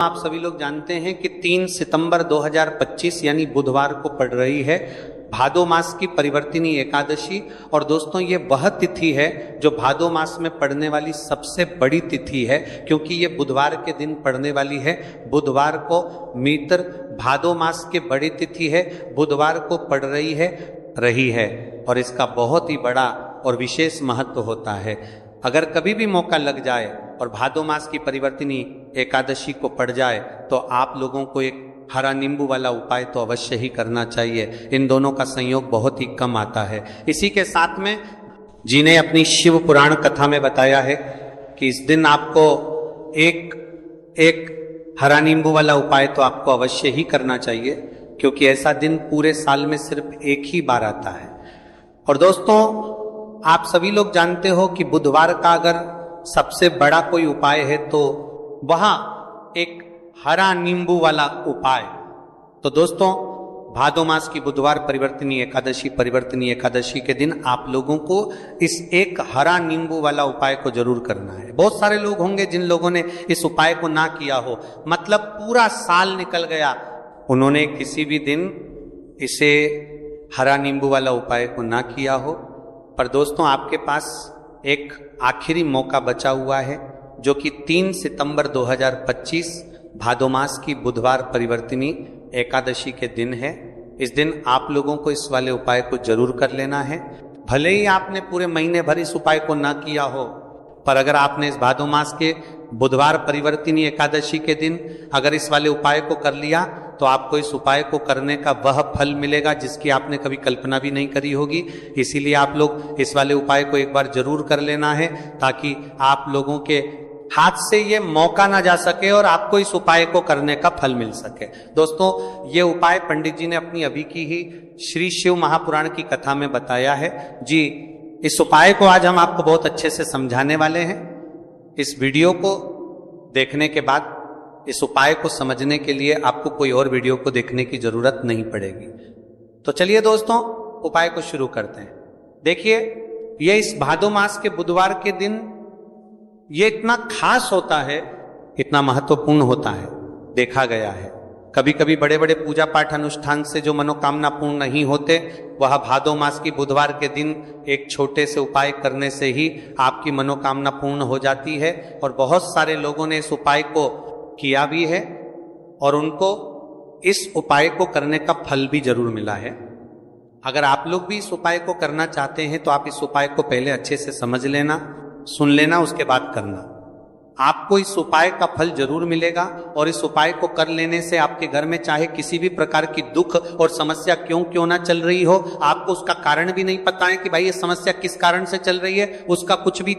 आप सभी लोग जानते हैं कि 3 सितंबर 2025 यानी बुधवार को पड़ रही है भादो मास की परिवर्तिनी एकादशी। और दोस्तों ये वह तिथि है जो भादो मास में पड़ने वाली सबसे बड़ी तिथि है, क्योंकि ये बुधवार के दिन पड़ने वाली है। बुधवार को मित्र भादो मास की बड़ी तिथि है, बुधवार को पड़ रही है और इसका बहुत ही बड़ा और विशेष महत्व होता है। अगर कभी भी मौका लग जाए और भादो मास की परिवर्तिनी एकादशी को पड़ जाए तो आप लोगों को एक हरा नींबू वाला उपाय तो अवश्य ही करना चाहिए। इन दोनों का संयोग बहुत ही कम आता है। इसी के साथ में जी ने अपनी शिव पुराण कथा में बताया है कि इस दिन आपको एक हरा नींबू वाला उपाय तो आपको अवश्य ही करना चाहिए, क्योंकि ऐसा दिन पूरे साल में सिर्फ एक ही बार आता है। और दोस्तों आप सभी लोग जानते हो कि बुधवार का अगर सबसे बड़ा कोई उपाय है तो वहां एक हरा नींबू वाला उपाय। तो दोस्तों भादो मास की बुधवार परिवर्तिनी एकादशी के दिन आप लोगों को इस एक हरा नींबू वाला उपाय को जरूर करना है। बहुत सारे लोग होंगे जिन लोगों ने इस उपाय को ना किया हो, मतलब पूरा साल निकल गया, उन्होंने किसी भी दिन इसे हरा नींबू वाला उपाय को ना किया हो। पर दोस्तों आपके पास एक आखिरी मौका बचा हुआ है, जो कि 3 सितंबर 2025 भादो मास की बुधवार परिवर्तिनी एकादशी के दिन है। इस दिन आप लोगों को इस वाले उपाय को जरूर कर लेना है। भले ही आपने पूरे महीने भर इस उपाय को ना किया हो, पर अगर आपने इस भादो मास के बुधवार परिवर्तिनी एकादशी के दिन अगर इस वाले उपाय को कर लिया तो आपको इस उपाय को करने का वह फल मिलेगा जिसकी आपने कभी कल्पना भी नहीं करी होगी। इसीलिए आप लोग इस वाले उपाय को एक बार जरूर कर लेना है, ताकि आप लोगों के हाथ से ये मौका ना जा सके और आपको इस उपाय को करने का फल मिल सके। दोस्तों ये उपाय पंडित जी ने अपनी अभी की ही श्री शिव महापुराण की कथा में बताया है। जी इस उपाय को आज हम आपको बहुत अच्छे से समझाने वाले हैं। इस वीडियो को देखने के बाद इस उपाय को समझने के लिए आपको कोई और वीडियो को देखने की जरूरत नहीं पड़ेगी। तो चलिए दोस्तों उपाय को शुरू करते हैं। देखिए ये इस भादो मास के बुधवार के दिन ये इतना खास होता है, इतना महत्वपूर्ण होता है, देखा गया है। कभी कभी बड़े बड़े पूजा पाठ अनुष्ठान से जो मनोकामना पूर्ण नहीं होते, वह भादो मास की बुधवार के दिन एक छोटे से उपाय करने से ही आपकी मनोकामना पूर्ण हो जाती है। और बहुत सारे लोगों ने इस उपाय को किया भी है और उनको इस उपाय को करने का फल भी जरूर मिला है। अगर आप लोग भी इस उपाय को करना चाहते हैं तो आप इस उपाय को पहले अच्छे से समझ लेना, सुन लेना, उसके बाद करना। आपको इस उपाय का फल जरूर मिलेगा और इस उपाय को कर लेने से आपके घर में चाहे किसी भी प्रकार की दुख और समस्या क्यों ना चल रही हो, आपको उसका कारण भी नहीं पता है कि भाई ये समस्या किस कारण से चल रही है, उसका कुछ भी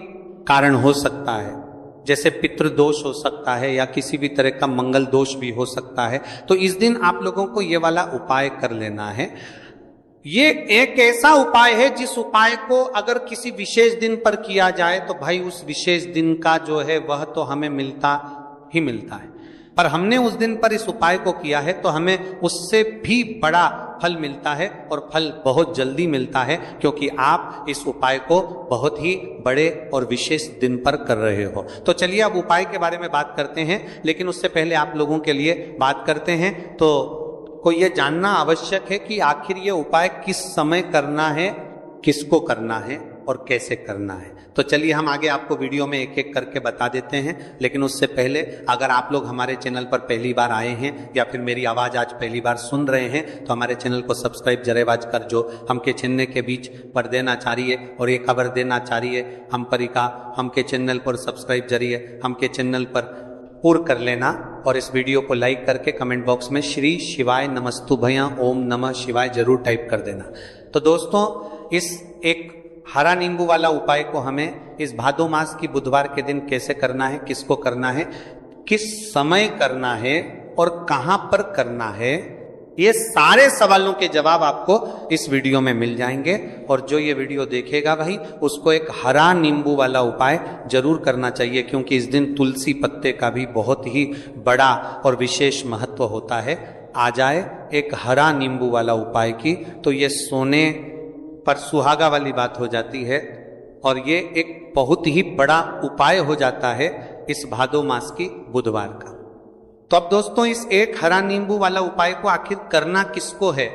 कारण हो सकता है। जैसे पितृदोष हो सकता है या किसी भी तरह का मंगल दोष भी हो सकता है। तो इस दिन आप लोगों को ये वाला उपाय कर लेना है। ये एक ऐसा उपाय है जिस उपाय को अगर किसी विशेष दिन पर किया जाए तो भाई उस विशेष दिन का जो है वह तो हमें मिलता ही मिलता है। पर हमने उस दिन पर इस उपाय को किया है तो हमें उससे भी बड़ा फल मिलता है, और फल बहुत जल्दी मिलता है, क्योंकि आप इस उपाय को बहुत ही बड़े और विशेष दिन पर कर रहे हो। तो चलिए अब उपाय के बारे में बात करते हैं, लेकिन उससे पहले आप लोगों के लिए बात करते हैं तो को ये जानना आवश्यक है कि आखिर ये उपाय किस समय करना है, किसको करना है और कैसे करना है। तो चलिए हम आगे आपको वीडियो में एक एक करके बता देते हैं। लेकिन उससे पहले अगर आप लोग हमारे चैनल पर पहली बार आए हैं या फिर मेरी आवाज़ आज पहली बार सुन रहे हैं तो हमारे चैनल को सब्सक्राइब जरेबाज कर जो हमके चैनल के बीच पर देना चाहिए और एक खबर देना चाहिए हम परिका हमके चैनल पर सब्सक्राइब जरिए हमके चैनल पर पूर्ण कर लेना। और इस वीडियो को लाइक करके कमेंट बॉक्स में श्री शिवाय नमस्तुभ्यं ओम नमः शिवाय जरूर टाइप कर देना। तो दोस्तों इस एक हरा नींबू वाला उपाय को हमें इस भादो मास की बुधवार के दिन कैसे करना है, किसको करना है, किस समय करना है और कहां पर करना है, ये सारे सवालों के जवाब आपको इस वीडियो में मिल जाएंगे। और जो ये वीडियो देखेगा भाई उसको एक हरा नींबू वाला उपाय जरूर करना चाहिए, क्योंकि इस दिन तुलसी पत्ते का भी बहुत ही बड़ा और विशेष महत्व होता है। आ जाए एक हरा नींबू वाला उपाय की तो ये सोने पर सुहागा वाली बात हो जाती है और ये एक बहुत ही बड़ा उपाय हो जाता है इस भादो मास की बुधवार का। तो अब दोस्तों इस एक हरा नींबू वाला उपाय को आखिर करना किसको है,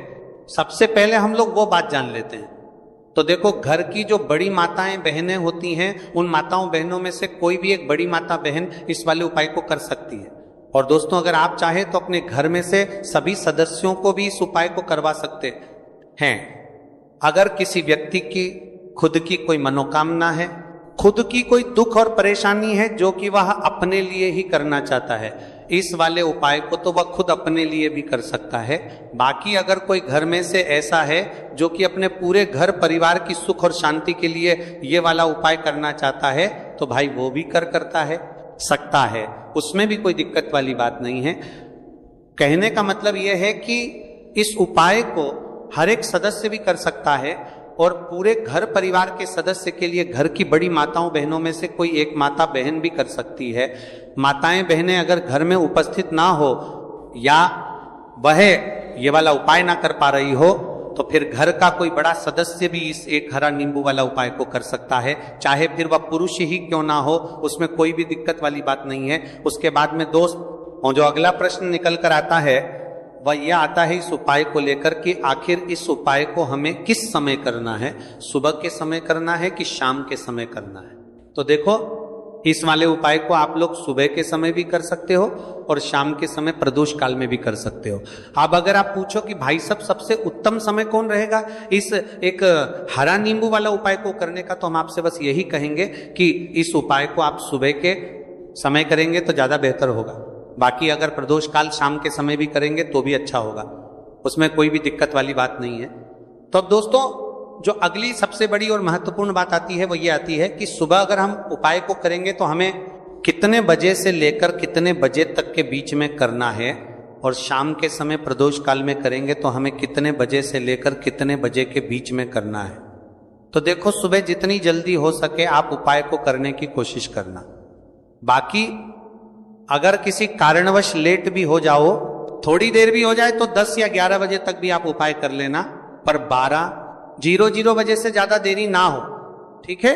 सबसे पहले हम लोग वो बात जान लेते हैं। तो देखो, घर की जो बड़ी माताएं बहनें होती हैं, उन माताओं बहनों में से कोई भी एक बड़ी माता बहन इस वाले उपाय को कर सकती है। और दोस्तों अगर आप चाहे तो अपने घर में से सभी सदस्यों को भी इस उपाय को करवा सकते हैं। अगर किसी व्यक्ति की खुद की कोई मनोकामना है, खुद की कोई दुख और परेशानी है जो कि वह अपने लिए ही करना चाहता है, इस वाले उपाय को तो वह खुद अपने लिए भी कर सकता है। बाकी अगर कोई घर में से ऐसा है जो कि अपने पूरे घर परिवार की सुख और शांति के लिए ये वाला उपाय करना चाहता है, तो भाई वो भी करता है, सकता है, उसमें भी कोई दिक्कत वाली बात नहीं है। कहने का मतलब यह है कि इस उपाय को हर एक सदस्य भी कर सकता है और पूरे घर परिवार के सदस्य के लिए घर की बड़ी माताओं बहनों में से कोई एक माता बहन भी कर सकती है। माताएं बहनें अगर घर में उपस्थित ना हो या वह ये वाला उपाय ना कर पा रही हो, तो फिर घर का कोई बड़ा सदस्य भी इस एक हरा नींबू वाला उपाय को कर सकता है, चाहे फिर वह पुरुष ही क्यों ना हो, उसमें कोई भी दिक्कत वाली बात नहीं है। उसके बाद में दोस्त, और जो अगला प्रश्न निकल कर आता है वह यह आता है इस उपाय को लेकर कि आखिर इस उपाय को हमें किस समय करना है, सुबह के समय करना है कि शाम के समय करना है। तो देखो, इस वाले उपाय को आप लोग सुबह के समय भी कर सकते हो और शाम के समय प्रदोष काल में भी कर सकते हो। अब अगर आप पूछो कि भाई साहब सबसे उत्तम समय कौन रहेगा इस एक हरा नींबू वाला उपाय को करने का, तो हम आपसे बस यही कहेंगे कि इस उपाय को आप सुबह के समय करेंगे तो ज्यादा बेहतर होगा। बाकी अगर प्रदोष काल शाम के समय भी करेंगे तो भी अच्छा होगा, उसमें कोई भी दिक्कत वाली बात नहीं है। तो अब दोस्तों, जो अगली सबसे बड़ी और महत्वपूर्ण बात आती है वो ये आती है कि सुबह अगर हम उपाय को करेंगे तो हमें कितने बजे से लेकर कितने बजे तक के बीच में करना है, और शाम के समय प्रदोष काल में करेंगे तो हमें कितने बजे से लेकर कितने बजे के बीच में करना है। तो देखो, सुबह जितनी जल्दी हो सके आप उपाय को करने की कोशिश करना। बाकी अगर किसी कारणवश लेट भी हो जाओ, थोड़ी देर भी हो जाए, तो 10 या 11 बजे तक भी आप उपाय कर लेना, पर 12:00 बजे से ज्यादा देरी ना हो, ठीक है,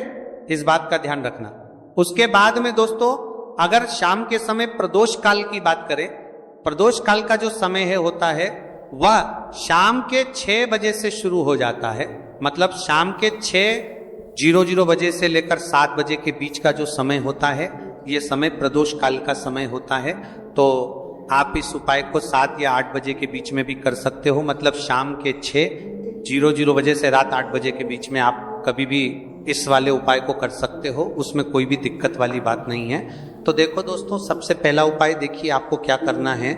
इस बात का ध्यान रखना। उसके बाद में दोस्तों, अगर शाम के समय प्रदोष काल की बात करें, प्रदोष काल का जो समय है होता है वह शाम के 6 बजे से शुरू हो जाता है। मतलब शाम के 6:00 बजे से लेकर 7 बजे के बीच का जो समय होता है, ये समय प्रदोष काल का समय होता है। तो आप इस उपाय को 7 या 8 बजे के बीच में भी कर सकते हो। मतलब शाम के 6:00 बजे से रात 8 बजे के बीच में आप कभी भी इस वाले उपाय को कर सकते हो, उसमें कोई भी दिक्कत वाली बात नहीं है। तो देखो दोस्तों, सबसे पहला उपाय देखिए आपको क्या करना है।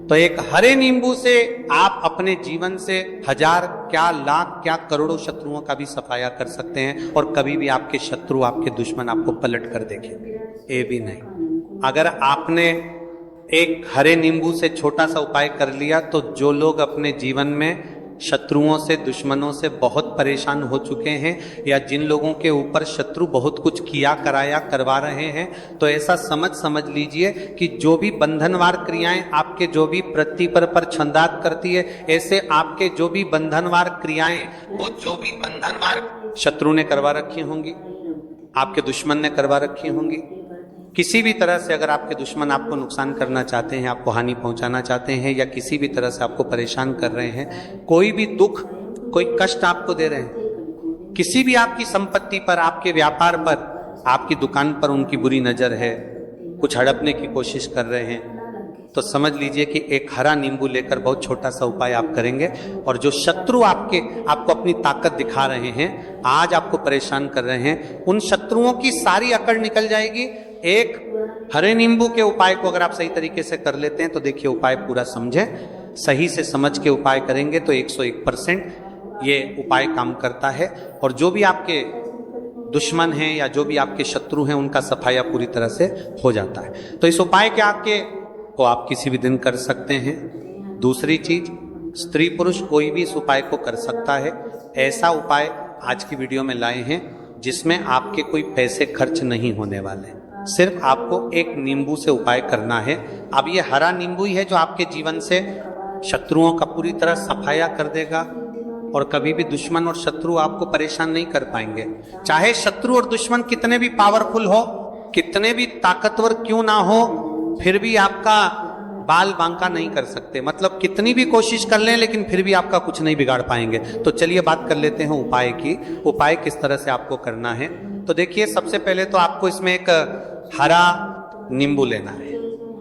तो एक हरे नींबू से आप अपने जीवन से 1000 क्या लाख क्या करोड़ों शत्रुओं का भी सफाया कर सकते हैं, और कभी भी आपके शत्रु आपके दुश्मन आपको पलट कर देखेंगे ये भी नहीं। अगर आपने एक हरे नींबू से छोटा सा उपाय कर लिया, तो जो लोग अपने जीवन में शत्रुओं से दुश्मनों से बहुत परेशान हो चुके हैं, या जिन लोगों के ऊपर शत्रु बहुत कुछ किया कराया करवा रहे हैं, तो ऐसा समझ लीजिए कि जो भी बंधनवार क्रियाएं आपके जो भी प्रतिपर पर छंदात करती है, ऐसे आपके जो भी बंधनवार क्रियाएं, वो जो भी बंधनवार शत्रु ने करवा रखी होंगी, आपके दुश्मन ने करवा रखी होंगी। किसी भी तरह से अगर आपके दुश्मन आपको नुकसान करना चाहते हैं, आपको हानि पहुंचाना चाहते हैं, या किसी भी तरह से आपको परेशान कर रहे हैं, कोई भी दुख कोई कष्ट आपको दे रहे हैं, किसी भी आपकी संपत्ति पर, आपके व्यापार पर, आपकी दुकान पर उनकी बुरी नजर है, कुछ हड़पने की कोशिश कर रहे हैं, तो समझ लीजिए कि एक हरा नींबू लेकर बहुत छोटा सा उपाय आप करेंगे, और जो शत्रु आपको अपनी ताकत दिखा रहे हैं, आज आपको परेशान कर रहे हैं, उन शत्रुओं की सारी अकड़ निकल जाएगी। एक हरे नींबू के उपाय को अगर आप सही तरीके से कर लेते हैं, तो देखिए उपाय पूरा समझें, सही से समझ के उपाय करेंगे तो 101% ये उपाय काम करता है, और जो भी आपके दुश्मन हैं या जो भी आपके शत्रु हैं, उनका सफाया पूरी तरह से हो जाता है। तो इस उपाय के को आप किसी भी दिन कर सकते हैं। दूसरी चीज, स्त्री पुरुष कोई भी इस उपाय को कर सकता है। ऐसा उपाय आज की वीडियो में लाए हैं जिसमें आपके कोई पैसे खर्च नहीं होने वाले, सिर्फ आपको एक नींबू से उपाय करना है। अब ये हरा नींबू ही है जो आपके जीवन से शत्रुओं का पूरी तरह सफाया कर देगा, और कभी भी दुश्मन और शत्रु आपको परेशान नहीं कर पाएंगे। चाहे शत्रु और दुश्मन कितने भी पावरफुल हो, कितने भी ताकतवर क्यों ना हो, फिर भी आपका बाल बांका नहीं कर सकते, मतलब कितनी भी कोशिश कर लें लेकिन फिर भी आपका कुछ नहीं बिगाड़ पाएंगे। तो चलिए बात कर लेते हैं उपाय की, उपाय किस तरह से आपको करना है। तो देखिए सबसे पहले तो आपको इसमें एक हरा नींबू लेना है,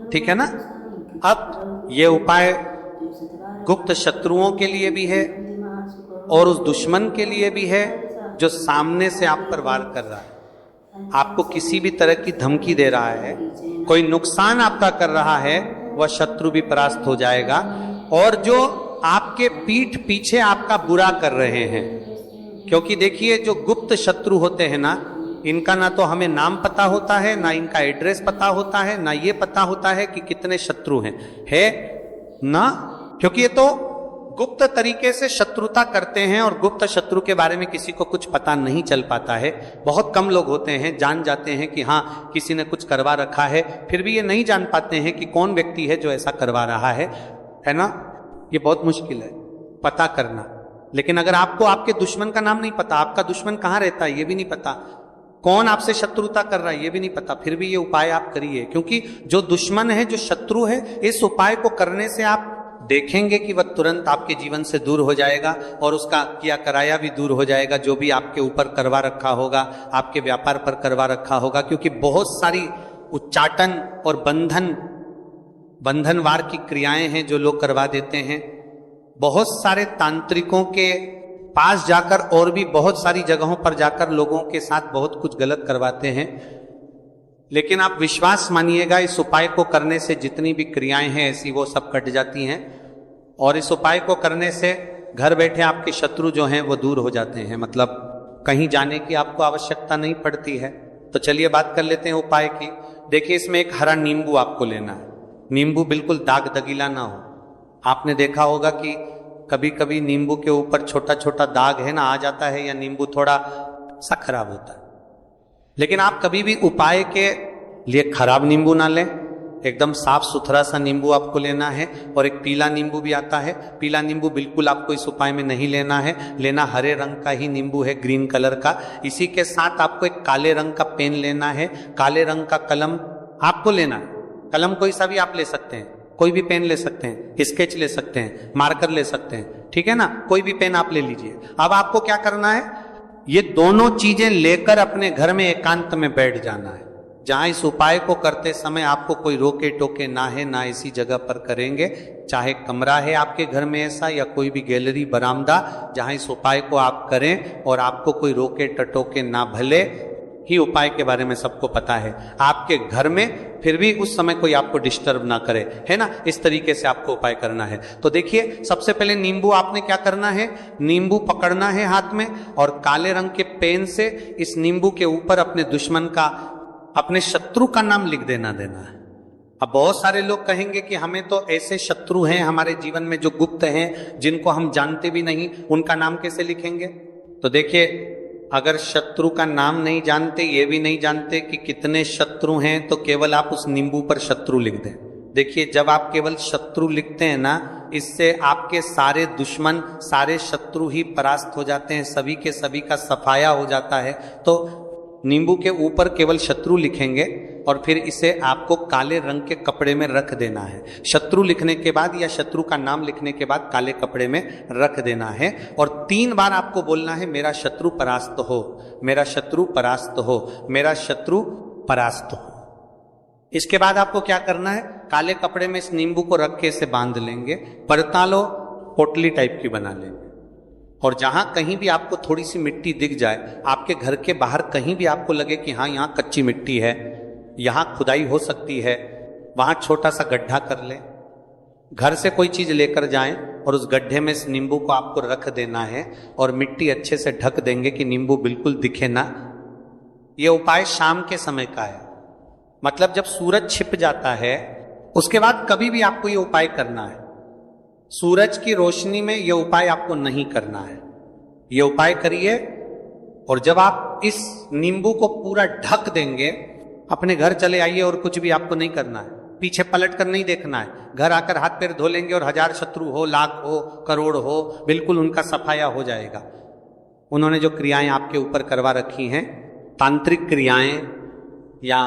ठीक है ना। अब ये उपाय गुप्त शत्रुओं के लिए भी है और उस दुश्मन के लिए भी है जो सामने से आप पर वार कर रहा है, आपको किसी भी तरह की धमकी दे रहा है, कोई नुकसान आपका कर रहा है, वह शत्रु भी परास्त हो जाएगा। और जो आपके पीठ पीछे आपका बुरा कर रहे हैं, क्योंकि देखिए जो गुप्त शत्रु होते हैं ना, इनका ना तो हमें नाम पता होता है, ना इनका एड्रेस पता होता है, ना ये पता होता है कि कितने शत्रु हैं, है ना, क्योंकि ये तो गुप्त तरीके से शत्रुता करते हैं और गुप्त शत्रु के बारे में किसी को कुछ पता नहीं चल पाता है। बहुत कम लोग होते हैं जान जाते हैं कि हाँ किसी ने कुछ करवा रखा है, फिर भी ये नहीं जान पाते हैं कि कौन व्यक्ति है जो ऐसा करवा रहा है ना। ये बहुत मुश्किल है पता करना। लेकिन अगर आपको आपके दुश्मन का नाम नहीं पता, आपका दुश्मन कहाँ रहता है ये भी नहीं पता, कौन आपसे शत्रुता कर रहा है ये भी नहीं पता, फिर भी ये उपाय आप करिए, क्योंकि जो दुश्मन है, जो शत्रु है, इस उपाय को करने से आप देखेंगे कि वह तुरंत आपके जीवन से दूर हो जाएगा और उसका किया कराया भी दूर हो जाएगा, जो भी आपके ऊपर करवा रखा होगा, आपके व्यापार पर करवा रखा होगा। क्योंकि बहुत सारी उच्चाटन और बंधनवार की क्रियाएं हैं जो लोग करवा देते हैं। बहुत सारे तांत्रिकों के पास जाकर और भी बहुत सारी जगहों पर जाकर लोगों के साथ बहुत कुछ गलत करवाते हैं। लेकिन आप विश्वास मानिएगा, इस उपाय को करने से जितनी भी क्रियाएं हैं ऐसी वो सब कट जाती हैं और इस उपाय को करने से घर बैठे आपके शत्रु जो हैं वो दूर हो जाते हैं, मतलब कहीं जाने की आपको आवश्यकता नहीं पड़ती है। तो चलिए बात कर लेते हैं उपाय की। देखिए इसमें एक हरा नींबू आपको लेना है। नींबू बिल्कुल दाग दगीला ना हो। आपने देखा होगा कि कभी कभी नींबू के ऊपर छोटा छोटा दाग है ना आ जाता है, या नींबू थोड़ा सा खराब होता है। लेकिन आप कभी भी उपाय के लिए खराब नींबू ना लें, एकदम साफ सुथरा सा नींबू आपको लेना है। और एक पीला नींबू भी आता है, पीला नींबू बिल्कुल आपको इस उपाय में नहीं लेना है, लेना हरे रंग का ही नींबू है, ग्रीन कलर का। इसी के साथ आपको एक काले रंग का पेन लेना है, काले रंग का कलम आपको लेना है। कलम कोई सा भी आप ले सकते हैं, कोई भी पेन ले सकते हैं, स्केच ले सकते हैं, मार्कर ले सकते हैं, ठीक है ना, कोई भी पेन आप ले लीजिए। अब आपको क्या करना है, ये दोनों चीजें लेकर अपने घर में एकांत में बैठ जाना है, जहां इस उपाय को करते समय आपको कोई रोके टोके ना है, ना इसी जगह पर करेंगे। चाहे कमरा है आपके घर में ऐसा, या कोई भी गैलरी बरामदा, जहां इस उपाय को आप करें और आपको कोई रोके टटोके ना, भले ही उपाय के बारे में सबको पता है आपके घर में, फिर भी उस समय कोई आपको डिस्टर्ब ना करे, है ना। इस तरीके से आपको उपाय करना है। तो देखिए सबसे पहले नींबू आपने क्या करना है, नींबू पकड़ना है हाथ में और काले रंग के पेन से इस नींबू के ऊपर अपने दुश्मन का, अपने शत्रु का नाम लिख देना है। अब बहुत सारे लोग कहेंगे कि हमें तो ऐसे शत्रु हैं हमारे जीवन में जो गुप्त हैं, जिनको हम जानते भी नहीं, उनका नाम कैसे लिखेंगे। तो देखिए अगर शत्रु का नाम नहीं जानते, ये भी नहीं जानते कि कितने शत्रु हैं, तो केवल आप उस नींबू पर शत्रु लिख दें। देखिए जब आप केवल शत्रु लिखते हैं ना, इससे आपके सारे दुश्मन, सारे शत्रु ही परास्त हो जाते हैं, सभी के सभी का सफाया हो जाता है। तो नींबू के ऊपर केवल शत्रु लिखेंगे और फिर इसे आपको काले रंग के कपड़े में रख देना है। शत्रु लिखने के बाद या शत्रु का नाम लिखने के बाद काले कपड़े में रख देना है और 3 बार आपको बोलना है, मेरा शत्रु परास्त हो, मेरा शत्रु परास्त हो, मेरा शत्रु परास्त हो। इसके बाद आपको क्या करना है, काले कपड़े में इस नींबू को रख के इसे बांध लेंगे, परतालो पोटली टाइप की बना लेंगे। और जहां कहीं भी आपको थोड़ी सी मिट्टी दिख जाए, आपके घर के बाहर कहीं भी आपको लगे कि हाँ यहाँ कच्ची मिट्टी है, यहाँ खुदाई हो सकती है, वहां छोटा सा गड्ढा कर ले, घर से कोई चीज लेकर जाएं और उस गड्ढे में इस नींबू को आपको रख देना है और मिट्टी अच्छे से ढक देंगे कि नींबू बिल्कुल दिखे ना। ये उपाय शाम के समय का है, मतलब जब सूरज छिप जाता है उसके बाद कभी भी आपको ये उपाय करना है। सूरज की रोशनी में यह उपाय आपको नहीं करना है। ये उपाय करिए और जब आप इस नींबू को पूरा ढक देंगे, अपने घर चले आइए और कुछ भी आपको नहीं करना है, पीछे पलट कर नहीं देखना है। घर आकर हाथ पैर धो लेंगे और 1000 शत्रु हो, लाख हो, करोड़ हो, बिल्कुल उनका सफाया हो जाएगा। उन्होंने जो क्रियाएं आपके ऊपर करवा रखी हैं, तांत्रिक क्रियाएं या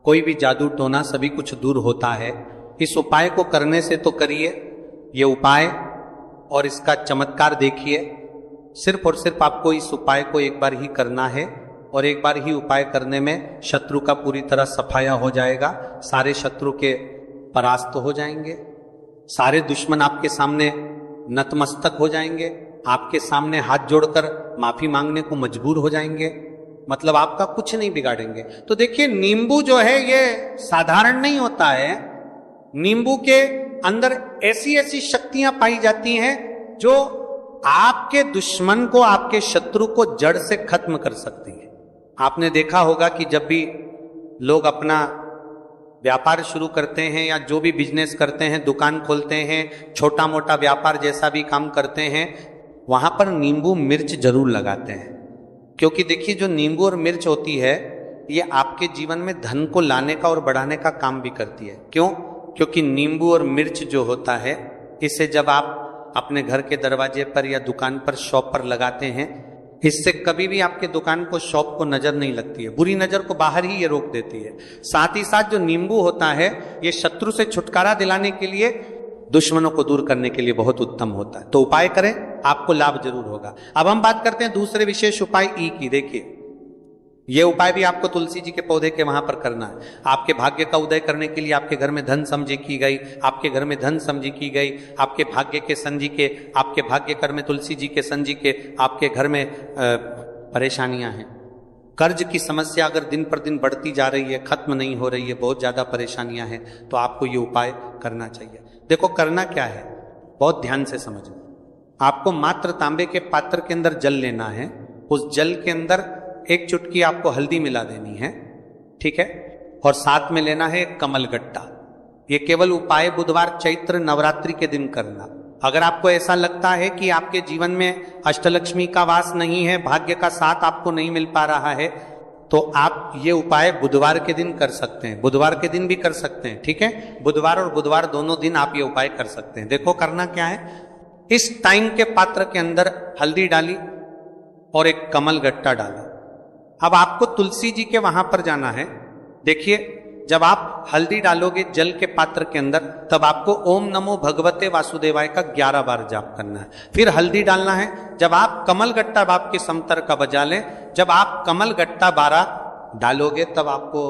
कोई भी जादू टोना, सभी कुछ दूर होता है। इस उपाय को करने से तो करिए ये उपाय और इसका चमत्कार देखिए। सिर्फ और सिर्फ आपको इस उपाय को एक बार ही करना है और एक बार ही उपाय करने में शत्रु का पूरी तरह सफाया हो जाएगा, सारे शत्रु के परास्त हो जाएंगे, सारे दुश्मन आपके सामने नतमस्तक हो जाएंगे, आपके सामने हाथ जोड़कर माफी मांगने को मजबूर हो जाएंगे, मतलब आपका कुछ नहीं बिगाड़ेंगे। तो देखिए नींबू जो है ये साधारण नहीं होता है, नींबू के अंदर ऐसी ऐसी शक्तियां पाई जाती हैं जो आपके दुश्मन को, आपके शत्रु को जड़ से खत्म कर सकती है। आपने देखा होगा कि जब भी लोग अपना व्यापार शुरू करते हैं या जो भी बिजनेस करते हैं, दुकान खोलते हैं, छोटा मोटा व्यापार जैसा भी काम करते हैं, वहां पर नींबू मिर्च जरूर लगाते हैं। क्योंकि देखिए जो नींबू और मिर्च होती है ये आपके जीवन में धन को लाने का और बढ़ाने का काम भी करती है। क्यों? क्योंकि नींबू और मिर्च जो होता है इसे जब आप अपने घर के दरवाजे पर या दुकान पर, शॉप पर लगाते हैं, इससे कभी भी आपके दुकान को, शॉप को नजर नहीं लगती है, बुरी नजर को बाहर ही ये रोक देती है। साथ ही साथ जो नींबू होता है ये शत्रु से छुटकारा दिलाने के लिए, दुश्मनों को दूर करने के लिए बहुत उत्तम होता है। तो उपाय करें, आपको लाभ जरूर होगा। अब हम बात करते हैं दूसरे विशेष उपाय ई की। देखिए ये उपाय भी आपको तुलसी जी के पौधे के वहां पर करना है। आपके भाग्य का उदय करने के लिए आपके घर में धन समझी की गई, आपके घर में धन समझी की गई, आपके भाग्य के संजी के, आपके भाग्य कर में तुलसी जी के संजी के, आपके घर में परेशानियां हैं, कर्ज की समस्या अगर दिन पर दिन बढ़ती जा रही है, खत्म नहीं हो रही है, बहुत ज्यादा परेशानियां हैं, तो आपको ये उपाय करना चाहिए। देखो करना क्या है, बहुत ध्यान से समझना। आपको मात्र तांबे के पात्र के अंदर जल लेना है, उस जल के अंदर एक चुटकी आपको हल्दी मिला देनी है, ठीक है, और साथ में लेना है एक कमल गट्टा। ये केवल उपाय बुधवार चैत्र नवरात्रि के दिन करना। अगर आपको ऐसा लगता है कि आपके जीवन में अष्टलक्ष्मी का वास नहीं है, भाग्य का साथ आपको नहीं मिल पा रहा है, तो आप ये उपाय बुधवार के दिन कर सकते हैं, बुधवार के दिन भी कर सकते हैं, ठीक है, बुधवार और बुधवार दोनों दिन आप ये उपाय कर सकते हैं। देखो करना क्या है, इस टाइम के पात्र के अंदर हल्दी डाली और एक कमल गट्टा डाला। अब आपको तुलसी जी के वहां पर जाना है। देखिए जब आप हल्दी डालोगे जल के पात्र के अंदर, तब आपको ओम नमो भगवते वासुदेवाय का 11 बार जाप करना है। फिर हल्दी डालना है। जब आप कमल गट्टा बाप के समतर का बजा लें, जब आप कमल गट्टा 12 डालोगे तब आपको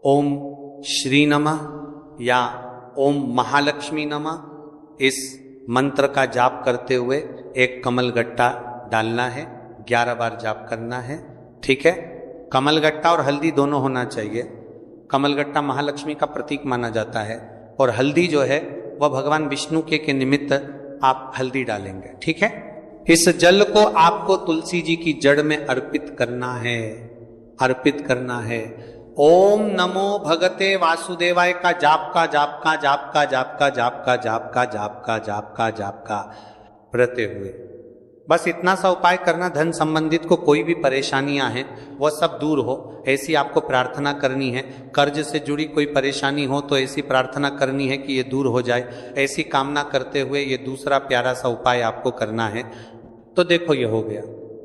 ओम श्री नमः या ओम महालक्ष्मी नमः इस मंत्र का जाप करते हुए एक कमल गट्टा डालना है, 11 बार जाप करना है, ठीक है। कमल गट्टा और हल्दी दोनों होना चाहिए। कमल गट्टा महालक्ष्मी का प्रतीक माना जाता है और हल्दी जो है वह भगवान विष्णु के निमित्त आप हल्दी डालेंगे, ठीक है। इस जल को आपको तुलसी जी की जड़ में अर्पित करना है, अर्पित करना है। ओम नमो भगते वासुदेवाय का जाप का जाप का जाप का जाप का जाप का जाप का जाप का जाप का जाप का प्रते हुए बस इतना सा उपाय करना। धन संबंधित को कोई भी परेशानियां हैं वह सब दूर हो, ऐसी आपको प्रार्थना करनी है। कर्ज से जुड़ी कोई परेशानी हो तो ऐसी प्रार्थना करनी है कि ये दूर हो जाए, ऐसी कामना करते हुए ये दूसरा प्यारा सा उपाय आपको करना है। तो देखो ये हो गया।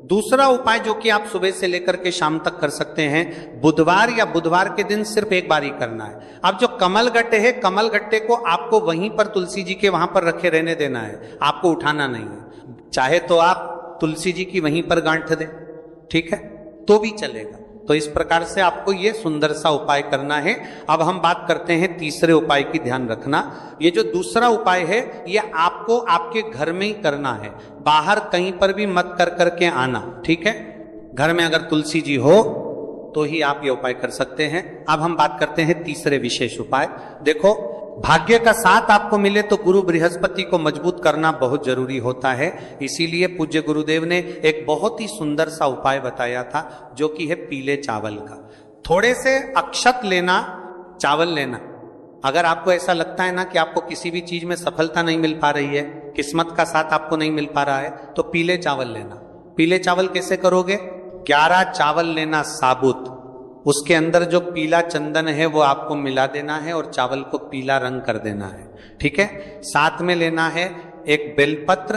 दूसरा उपाय जो कि आप सुबह से लेकर के शाम तक कर सकते हैं, बुधवार या बुधवार के दिन सिर्फ एक बार ही करना है। अब जो कमल गट्टे है, कमल गट्टे को आपको वहीं पर तुलसी जी के वहां पर रखे रहने देना है, आपको उठाना नहीं है। चाहे तो आप तुलसी जी की वहीं पर गांठ दें, ठीक है, तो भी चलेगा। तो इस प्रकार से आपको ये सुंदर सा उपाय करना है। अब हम बात करते हैं तीसरे उपाय की। ध्यान रखना, ये जो दूसरा उपाय है ये आपको आपके घर में ही करना है, बाहर कहीं पर भी मत कर करके आना, ठीक है। घर में अगर तुलसी जी हो तो ही आप ये उपाय कर सकते हैं। अब हम बात करते हैं तीसरे विशेष उपाय। देखो भाग्य का साथ आपको मिले तो गुरु बृहस्पति को मजबूत करना बहुत जरूरी होता है। इसीलिए पूज्य गुरुदेव ने एक बहुत ही सुंदर सा उपाय बताया था, जो कि है पीले चावल का। थोड़े से अक्षत लेना, चावल लेना। अगर आपको ऐसा लगता है ना कि आपको किसी भी चीज में सफलता नहीं मिल पा रही है, किस्मत का साथ आपको नहीं मिल पा रहा है, तो पीले चावल लेना। पीले चावल कैसे करोगे? 11 चावल लेना साबुत, उसके अंदर जो पीला चंदन है वो आपको मिला देना है और चावल को पीला रंग कर देना है, ठीक है। साथ में लेना है एक बेलपत्र